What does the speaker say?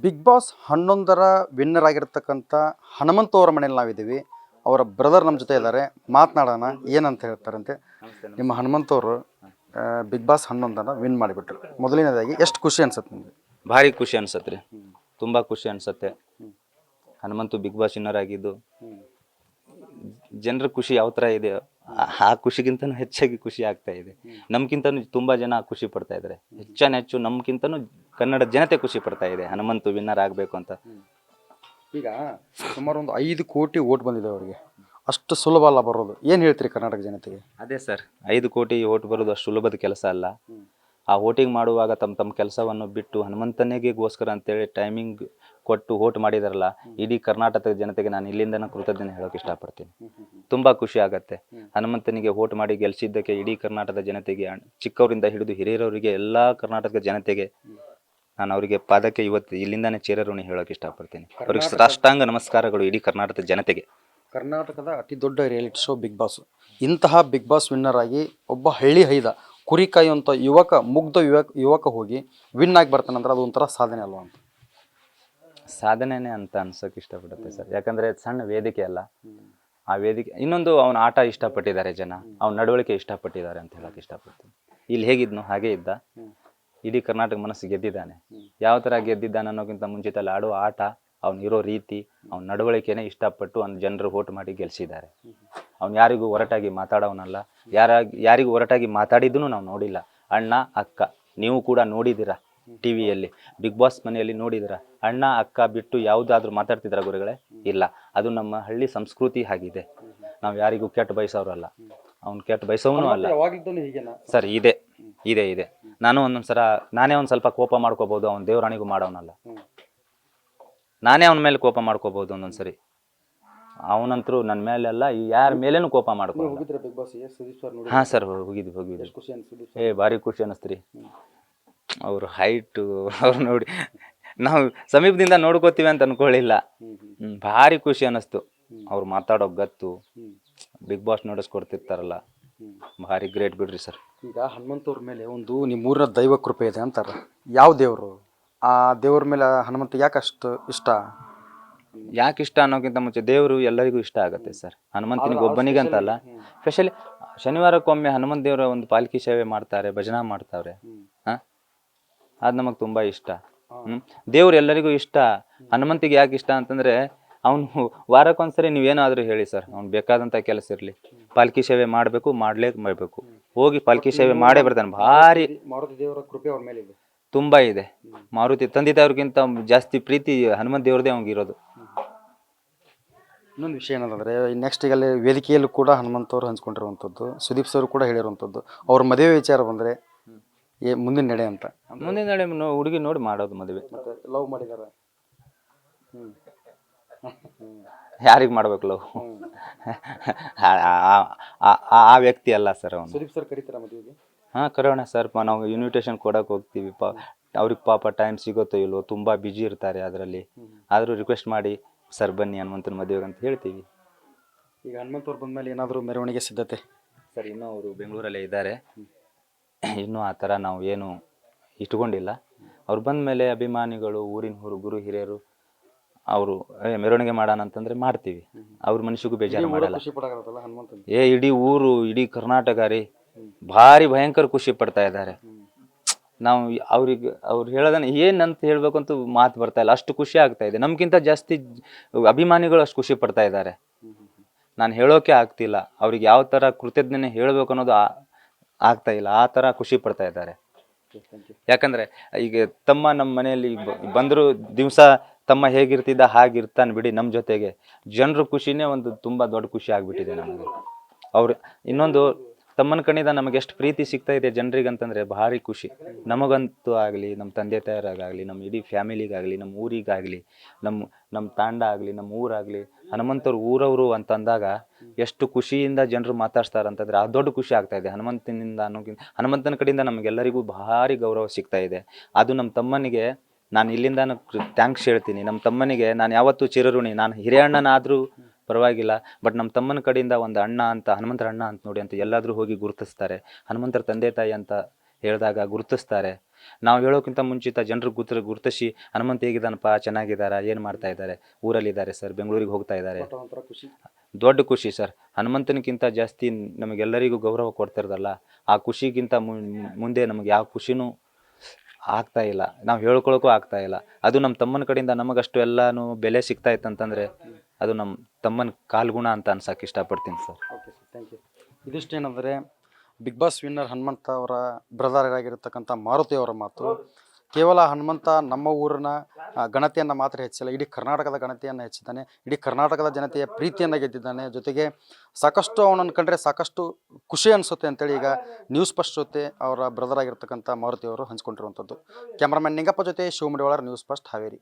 Big boss 11ರ winner ಆಗಿರ್ತಕ್ಕಂಥ ಹನುಮಂತು ಅವರ ಮನೇಲಿ ನಾವಿದ್ದೀವಿ. ಅವರ ಬ್ರದರ್ ನಮ್ಮ ಜೊತೆ ಇದ್ದಾರೆ, ಮಾತನಾಡೋಣ ಏನಂತ ಹೇಳ್ತಾರಂತೆ. ನಿಮ್ಮ ಹನುಮಂತು ಅವರು ಬಿಗ್ ಬಾಸ್ 11ರ ವಿನ್ ಮಾಡಿಬಿಟ್ರು. ಮೊದಲನೇದಾಗಿ ಎಷ್ಟು ಖುಷಿ ಅನ್ಸುತ್ತೆ ನಿಮಗೆ? ಭಾರಿ ಖುಷಿ ಅನ್ಸತ್ತೆ ರೀ, ತುಂಬ ಖುಷಿ ಅನ್ಸತ್ತೆ. ಹನುಮಂತು ಬಿಗ್ ಬಾಸ್ ವಿನ್ನರ್ ಆಗಿದ್ದು ಜನರ ಖುಷಿ ಯಾವ ಥರ ಇದೆ ಆ ಖುಷಿಗಿಂತನೂ ಹೆಚ್ಚಾಗಿ ಖುಷಿ ಆಗ್ತಾ ಇದೆ. ನಮ್ಗಿಂತನೂ ತುಂಬ ಜನ ಖುಷಿ ಪಡ್ತಾ ಇದ್ದಾರೆ. ಹೆಚ್ಚು ನಮ್ಗಿಂತನೂ ಕನ್ನಡ ಜನತೆ ಖುಷಿ ಪಡ್ತಾ ಇದೆ ಹನುಮಂತು ವಿನ್ನರ್ ಆಗಬೇಕು ಅಂತ. ಈಗ ಸುಮಾರು ಒಂದು 5 ಕೋಟಿ ಓಟ್ ಬಂದಿದೆ ಅವರಿಗೆ. ಅಷ್ಟು ಸುಲಭ ಅಲ್ಲ ಬರೋದು. ಏನು ಹೇಳ್ತೀರಿ ಕರ್ನಾಟಕ ಜನತೆಗೆ? ಅದೇ ಸರ್, 5 ಕೋಟಿ ಓಟ್ ಬರೋದು ಅಷ್ಟು ಸುಲಭದ ಕೆಲಸ ಅಲ್ಲ. ಆ ವೋಟಿಂಗ್ ಮಾಡುವಾಗ ತಮ್ಮ ಕೆಲಸವನ್ನು ಬಿಟ್ಟು ಹನುಮಂತನಿಗೆಗೋಸ್ಕರ ಅಂತೇಳಿ ಟೈಮಿಂಗ್ ಕೊಟ್ಟು ವೋಟ್ ಮಾಡಿದಾರಲ್ಲ, ಇಡೀ ಕರ್ನಾಟಕದ ಜನತೆಗೆ ನಾನು ಇಲ್ಲಿಂದನೇ ಕೃತಜ್ಞತೆ ಹೇಳೋಕೆ ಇಷ್ಟಪಡ್ತೀನಿ. ತುಂಬ ಖುಷಿ ಆಗತ್ತೆ. ಹನುಮಂತನಿಗೆ ವೋಟ್ ಮಾಡಿ ಗೆಲ್ಲಿಸಿದ್ದಕ್ಕೆ ಇಡೀ ಕರ್ನಾಟಕದ ಜನತೆಗೆ, ಚಿಕ್ಕವರಿಂದ ಹಿಡಿದು ಹಿರಿಯರವರಿಗೆ ಎಲ್ಲ ಕರ್ನಾಟಕದ ಜನತೆಗೆ ನಾನು ಅವರಿಗೆ ಪಾದಕ್ಕೆ ಇವತ್ತು ಇಲ್ಲಿಂದಾನೇ ಚಿರಋಣಿ ಹೇಳೋಕೆ ಇಷ್ಟಪಡ್ತೀನಿ. ಅವ್ರಿಗೆ ಸಾಷ್ಟಾಂಗ ನಮಸ್ಕಾರಗಳು ಇಡೀ ಕರ್ನಾಟಕದ ಜನತೆಗೆ. ಕರ್ನಾಟಕದ ಅತಿ ದೊಡ್ಡ ರಿಯಾಲಿಟಿ ಶೋ ಬಿಗ್ ಬಾಸ್. ಇಂತಹ ಬಿಗ್ ಬಾಸ್ ವಿನ್ನರ್ ಆಗಿ ಒಬ್ಬ ಹಳ್ಳಿ ಹೈದ ಕುರಿ ಕಾಯುವಂಥ ಮುಗ್ಧ ಯುವಕ ಹೋಗಿ ವಿನ್ ಆಗಿ ಬರ್ತಾನಂದ್ರೆ ಅದು ಒಂಥರ ಸಾಧನೆ ಅಲ್ವಾ ಅಂತ? ಸಾಧನೆನೇ ಅಂತ ಅನ್ಸೋಕೆ ಇಷ್ಟಪಡುತ್ತೆ ಸರ್. ಯಾಕಂದರೆ ಸಣ್ಣ ವೇದಿಕೆ ಅಲ್ಲ ಆ ವೇದಿಕೆ. ಇನ್ನೊಂದು ಅವನ ಆಟ ಇಷ್ಟಪಟ್ಟಿದ್ದಾರೆ ಜನ, ಅವನ ನಡವಳಿಕೆ ಇಷ್ಟಪಟ್ಟಿದ್ದಾರೆ ಅಂತ ಹೇಳೋಕೆ ಇಷ್ಟಪಡ್ತೀನಿ. ಇಲ್ಲಿ ಹೇಗಿದ್ನೋ ಹಾಗೇ ಇದ್ದ, ಇಡೀ ಕರ್ನಾಟಕ ಮನಸ್ಸು ಗೆದ್ದಿದ್ದಾನೆ. ಯಾವ ಥರ ಗೆದ್ದಿದ್ದಾನೆ ಅನ್ನೋಕ್ಕಿಂತ ಮುಂಚಿತಲ್ಲಿ ಆಡೋ ಆಟ, ಅವನಿರೋ ರೀತಿ, ಅವನ ನಡವಳಿಕೆನೇ ಇಷ್ಟಪಟ್ಟು ಅವ್ನ ಜನರು ವೋಟ್ ಮಾಡಿ ಗೆಲ್ಲಿಸಿದ್ದಾರೆ. ಅವ್ನು ಯಾರಿಗೂ ಹೊರಟಾಗಿ ಮಾತಾಡೋನಲ್ಲ, ಯಾರಿಗೂ ಹೊರಟಾಗಿ ಮಾತಾಡಿದ್ದೂ ನಾವು ನೋಡಿಲ್ಲ. ಅಣ್ಣ ಅಕ್ಕ ನೀವು ಕೂಡ ನೋಡಿದ್ದೀರಾ, ಟಿ ವಿಯಲ್ಲಿ ಬಿಗ್ ಬಾಸ್ ಮನೆಯಲ್ಲಿ ನೋಡಿದ್ದೀರಾ. ಅಣ್ಣ ಅಕ್ಕ ಬಿಟ್ಟು ಯಾವುದಾದ್ರೂ ಮಾತಾಡ್ತಿದ್ರ ಗುರುಗಳೇ? ಇಲ್ಲ. ಅದು ನಮ್ಮ ಹಳ್ಳಿ ಸಂಸ್ಕೃತಿ ಆಗಿದೆ. ನಾವು ಯಾರಿಗೂ ಕೆಟ್ಟ ಬಯಸೋರಲ್ಲ, ಅವ್ನು ಕೆಟ್ಟ ಬಯಸೋನು ಅಲ್ಲ ಸರ್. ಇದೆ ಇದೆ ಇದೆ ನಾನು ಒಂದೊಂದ್ಸಲ ನಾನೇ ಒಂದು ಸ್ವಲ್ಪ ಕೋಪ ಮಾಡ್ಕೋಬೋದು, ಅವ್ನು ದೇವರಾಣಿಗೂ ಮಾಡೋನಲ್ಲ. ನಾನೇ ಅವನ ಮೇಲೆ ಕೋಪ ಮಾಡ್ಕೋಬೋದು ಒಂದೊಂದ್ಸರಿ. ಅವನಂತರೂ ನನ್ನ ಮೇಲೆಲ್ಲ ಯಾರ ಮೇಲೇನು ಕೋಪ ಮಾಡ್ಕೊಂಡು. ಹಾಂ ಸರ್, ಹೋಗಿದ್ವಿ. ಭಾರಿ ಖುಷಿ ಅನ್ನಿಸ್ತ್ರಿ. ಅವ್ರ ಹೈಟು ಅವ್ರು ನೋಡಿ ನಾವು ಸಮೀಪದಿಂದ ನೋಡ್ಕೋತೀವಿ ಅಂತ ಅನ್ಕೊಳ್ಳಿಲ್ಲ. ಭಾರಿ ಖುಷಿ ಅನ್ನಿಸ್ತು. ಅವ್ರು ಮಾತಾಡೋ ಗತ್ತು, ಬಿಗ್ ಬಾಸ್ ನೋಡಿಸ್ಕೊಡ್ತಿರ್ತಾರಲ್ಲ, ಭಾರಿ ಗ್ರೇಟ್ ಬಿಡ್ರಿ ಸರ್. ಈಗ ಹನುಮಂತವ್ರ ಮೇಲೆ ಒಂದು ನಿಮ್ಮೂರಿನ ದೈವ ಕೃಪೆ ಇದೆ ಅಂತಾರೆ. ಯಾವ ದೇವರು? ಆ ದೇವ್ರ ಮೇಲೆ ಹನುಮಂತ ಯಾಕೆ ಅಷ್ಟು ಇಷ್ಟ? ಯಾಕೆ ಇಷ್ಟ ಅನ್ನೋಕ್ಕಿಂತ ಮುಂಚೆ ದೇವರು ಎಲ್ಲರಿಗೂ ಇಷ್ಟ ಆಗುತ್ತೆ ಸರ್. ಹನುಮಂತನಿಗೆ ಒಬ್ಬನಿಗೆ ಅಂತಲ್ಲ, ಸ್ಪೆಷಲಿ ಶನಿವಾರಕ್ಕೊಮ್ಮೆ ಹನುಮಂತ ದೇವರ ಒಂದು ಪಾಲ್ಕಿ ಸೇವೆ ಮಾಡ್ತಾರೆ, ಭಜನಾ ಮಾಡ್ತಾವ್ರೆ. ಹಾಂ, ಅದು ನಮಗೆ ತುಂಬ ಇಷ್ಟ. ದೇವ್ರು ಎಲ್ಲರಿಗೂ ಇಷ್ಟ. ಹನುಮಂತಿಗೆ ಯಾಕೆ ಇಷ್ಟ ಅಂತಂದರೆ, ಅವನು ವಾರಕ್ಕೊಂದ್ಸರಿ ನೀವೇನಾದರೂ ಹೇಳಿ ಸರ್, ಅವ್ನು ಬೇಕಾದಂಥ ಕೆಲಸ ಇರಲಿ, ಪಾಲ್ಕಿ ಸೇವೆ ಮಾಡಬೇಕು, ಮಾಡಬೇಕು, ಹೋಗಿ ಪಾಲ್ಕಿ ಸೇವೆ ಮಾಡೇ ಬರ್ತಾನೆ. ಭಾರಿ ಮಾರುತಿ ದೇವರ ಕೃಪೆ ಅವ್ರ ಮೇಲೆ ಇದೆ, ತುಂಬ ಇದೆ. ಮಾರುತಿ ತಂದೆ ತಾಯಿವ್ರಿಗಿಂತ ಜಾಸ್ತಿ ಪ್ರೀತಿ ಹನುಮಂತ ದೇವ್ರದೇ ಅವ್ನಿಗಿರೋದು. ಇನ್ನೊಂದು ವಿಷಯ ಏನಂದರೆ, ನೆಕ್ಸ್ಟ್ ಈಗಲ್ಲಿ ವೇದಿಕೆಯಲ್ಲೂ ಕೂಡ ಹನುಮಂತವ್ರು ಹಂಚ್ಕೊಂಡಿರುವಂಥದ್ದು, ಸುದೀಪ್ ಸರ್ ಕೂಡ ಹೇಳಿರುವಂಥದ್ದು, ಅವ್ರ ಮದುವೆ ವಿಚಾರ ಬಂದರೆ ಮುಂದಿನ ನಡೆ ಅಂತ. ಮುಂದಿನ ನಡೆ ಹುಡುಗಿ ನೋಡಿ ಮಾಡೋದು ಮದುವೆ. ಲವ್ ಮಾಡಿದಾರೆ, ಯಾರಿಗೆ ಮಾಡ್ಬೇಕು ಲವ್? ಆ ವ್ಯಕ್ತಿ ಅಲ್ಲ ಸರ್ ಅವನು. ಸುದೀಪ್ ಸರ್ ಕರೀತಾರ ಮದುವೆಗೆ? ಹಾಂ, ಕರೋಣ ಸರ್. ನಾವು ಇನ್ವಿಟೇಷನ್ ಕೊಡೋಕೆ ಹೋಗ್ತೀವಿ. ಅವ್ರಿಗೆ ಪಾಪ ಟೈಮ್ ಸಿಗುತ್ತೋ ಇಲ್ವೋ, ತುಂಬ ಬ್ಯುಸಿ ಇರ್ತಾರೆ ಅದರಲ್ಲಿ. ಆದರೂ ರಿಕ್ವೆಸ್ಟ್ ಮಾಡಿ ಸರ್ ಬನ್ನಿ ಹನುಮಂತನ ಮದುವೆಗೆ ಅಂತ ಹೇಳ್ತೀವಿ. ಈಗ ಹನುಮಂತವ್ರು ಬಂದಮೇಲೆ ಏನಾದರೂ ಮೆರವಣಿಗೆ ಸಿದ್ಧತೆ? ಸರ್, ಇನ್ನೂ ಅವರು ಬೆಂಗಳೂರಲ್ಲೇ ಇದ್ದಾರೆ. ಇನ್ನೂ ಆ ಥರ ನಾವು ಏನು ಇಟ್ಕೊಂಡಿಲ್ಲ. ಅವ್ರು ಬಂದ ಮೇಲೆ ಅಭಿಮಾನಿಗಳು, ಊರಿನ ಗುರು ಹಿರಿಯರು ಅವರು ಮೆರವಣಿಗೆ ಮಾಡೋಣ ಅಂತಂದರೆ ಮಾಡ್ತೀವಿ. ಅವ್ರ ಮನುಷ್ಯಗೂ ಬೇಜಾರು ಮಾಡಲ್ಲ. ಇಡೀ ಊರು, ಇಡೀ ಕರ್ನಾಟಕ ರೀ ಭಾರಿ ಭಯಂಕರ ಖುಷಿ ಪಡ್ತಾ ಇದ್ದಾರೆ. ನಾವು ಅವ್ರು ಹೇಳೋದನ್ನ ಏನಂತ ಹೇಳ್ಬೇಕಂತ ಮಾತು ಬರ್ತಾ ಇಲ್ಲ, ಅಷ್ಟು ಖುಷಿ ಆಗ್ತಾ ಇದೆ. ನಮ್ಗಿಂತ ಜಾಸ್ತಿ ಅಭಿಮಾನಿಗಳು ಅಷ್ಟು ಖುಷಿ ಪಡ್ತಾ ಇದ್ದಾರೆ. ನಾನು ಹೇಳೋಕೆ ಆಗ್ತಿಲ್ಲ ಅವ್ರಿಗೆ ಯಾವ ಥರ ಕೃತಜ್ಞತೆ ಹೇಳಬೇಕು ಅನ್ನೋದು ಆಗ್ತಾ ಇಲ್ಲ. ಆ ಥರ ಖುಷಿ ಪಡ್ತಾ ಇದ್ದಾರೆ. ಯಾಕಂದರೆ ಈಗ ತಮ್ಮ ನಮ್ಮ ಮನೆಯಲ್ಲಿ ಬಂದರೂ ದಿವಸ ತಮ್ಮ ಹೇಗಿರ್ತಿದ್ದ ಹಾಗಿರ್ತಾನೆ ಬಿಡಿ ನಮ್ಮ ಜೊತೆಗೆ. ಜನರ ಖುಷಿನೇ ಒಂದು ತುಂಬ ದೊಡ್ಡ ಖುಷಿ ಆಗಿಬಿಟ್ಟಿದೆ ನಮಗೆ. ಅವ್ರು ಇನ್ನೊಂದು ತಮ್ಮನ ಕಣ್ಣಿಂದ ನಮಗೆ ಎಷ್ಟು ಪ್ರೀತಿ ಸಿಗ್ತಾ ಇದೆ ಜನರಿಗಂತಂದರೆ ಭಾರಿ ಖುಷಿ. ನಮಗಂತೂ ಆಗಲಿ, ನಮ್ಮ ತಂದೆ ತಾಯರಾಗಲಿ, ನಮ್ಮ ಇಡೀ ಫ್ಯಾಮಿಲಿಗಾಗಲಿ, ನಮ್ಮ ಊರಿಗಾಗಲಿ, ನಮ್ಮ ತಾಂಡ ಆಗಲಿ, ನಮ್ಮ ಊರಾಗಲಿ, ಹನುಮಂತವ್ರು ಊರವರು ಅಂತಂದಾಗ ಎಷ್ಟು ಖುಷಿಯಿಂದ ಜನರು ಮಾತಾಡ್ತಾರಂತಂದರೆ ಆ ದೊಡ್ಡ ಖುಷಿ ಆಗ್ತಾ ಇದೆ. ಹನುಮಂತನ ಕಡೆಯಿಂದ ನಮಗೆಲ್ಲರಿಗೂ ಭಾರಿ ಗೌರವ ಸಿಗ್ತಾ ಇದೆ. ಅದು ನಮ್ಮ ತಮ್ಮನಿಗೆ ನಾನು ಇಲ್ಲಿಂದ ಥ್ಯಾಂಕ್ಸ್ ಹೇಳ್ತೀನಿ. ನಮ್ಮ ತಮ್ಮನಿಗೆ ನಾನು ಯಾವತ್ತೂ ಚಿರಋಣಿ. ನಾನು ಹಿರಿಯಣ್ಣನಾದರೂ ಪರವಾಗಿಲ್ಲ, ಬಟ್ ನಮ್ಮ ತಮ್ಮನ ಕಡೆಯಿಂದ ಒಂದು ಅಣ್ಣ ಅಂತ, ಹನುಮಂತರ ಅಣ್ಣ ಅಂತ ನೋಡಿ ಅಂತ ಎಲ್ಲಾದರೂ ಹೋಗಿ ಗುರುತಿಸ್ತಾರೆ. ಹನುಮಂತರ ತಂದೆ ತಾಯಿ ಅಂತ ಹೇಳಿದಾಗ ಗುರುತಿಸ್ತಾರೆ. ನಾವು ಹೇಳೋಕ್ಕಿಂತ ಮುಂಚಿತ ಜನರು ಗುರುತಿಸಿ ಹನುಮಂತ್ ಹೇಗಿದ್ದಾನಪ್ಪ, ಚೆನ್ನಾಗಿದ್ದಾರಾ, ಏನು ಮಾಡ್ತಾ ಇದ್ದಾರೆ, ಊರಲ್ಲಿದ್ದಾರೆ ಸರ್, ಬೆಂಗಳೂರಿಗೆ ಹೋಗ್ತಾ ಇದ್ದಾರೆ. ಒಂಥರ ಖುಷಿ. ದೊಡ್ಡ ಖುಷಿ ಸರ್. ಹನುಮಂತನಿಗಿಂತ ಜಾಸ್ತಿ ನಮಗೆಲ್ಲರಿಗೂ ಗೌರವ ಕೊಡ್ತಿರೋದಲ್ಲ, ಆ ಖುಷಿಗಿಂತ ಮುಂದೆ ನಮಗೆ ಯಾವ ಖುಷಿನೂ ಆಗ್ತಾ ಇಲ್ಲ, ನಾವು ಹೇಳ್ಕೊಳಕ್ಕೂ ಆಗ್ತಾ ಇಲ್ಲ. ಅದು ನಮ್ಮ ತಮ್ಮನ ಕಡೆಯಿಂದ ನಮಗಷ್ಟು ಎಲ್ಲನೂ ಬೆಲೆ ಸಿಗ್ತಾ ಇತ್ತಂತಂದರೆ ಅದು ನಮ್ಮ ತಮ್ಮನ ಕಾಲ್ಗುಣ ಅಂತ ಅನ್ಸಕ್ಕೆ ಇಷ್ಟಪಡ್ತೀನಿ sir. Okay sir, thank you. ಇದಿಷ್ಟೇನೆಂದರೆ ಬಿಗ್ ಬಾಸ್ ವಿನ್ನರ್ ಹನುಮಂತ ಅವರ ಬ್ರದರ್ ಆಗಿರತಕ್ಕಂಥ ಮಾರುತಿ ಅವರ ಮಾತು. ಕೇವಲ ಹನುಮಂತ ನಮ್ಮ ಊರಿನ ಘನತೆಯನ್ನು ಮಾತ್ರ ಹೆಚ್ಚಿಲ್ಲ, ಇಡೀ ಕರ್ನಾಟಕದ ಘನತೆಯನ್ನು ಹೆಚ್ಚಿದ್ದಾನೆ, ಇಡೀ ಕರ್ನಾಟಕದ ಜನತೆಯ ಪ್ರೀತಿಯನ್ನು ಗೆದ್ದಿದ್ದಾನೆ. ಜೊತೆಗೆ ಸಾಕಷ್ಟು ಅವನನ್ನು ಕಂಡ್ರೆ ಸಾಕಷ್ಟು ಖುಷಿ ಅನಿಸುತ್ತೆ ಅಂತೇಳಿ ಈಗ ನ್ಯೂಸ್ ಫಸ್ಟ್ ಜೊತೆ ಅವರ ಬ್ರದರ್ ಆಗಿರ್ತಕ್ಕಂಥ ಮಾರುತಿ ಅವರು ಹಂಚ್ಕೊಂಡಿರುವಂಥದ್ದು. ಕ್ಯಾಮ್ರಾಮನ್ ನಿಂಗಪ್ಪ ಜೊತೆ ಶಿವಮಡಿವಾಳರ್, ನ್ಯೂಸ್ ಫಸ್ಟ್, ಹಾವೇರಿ.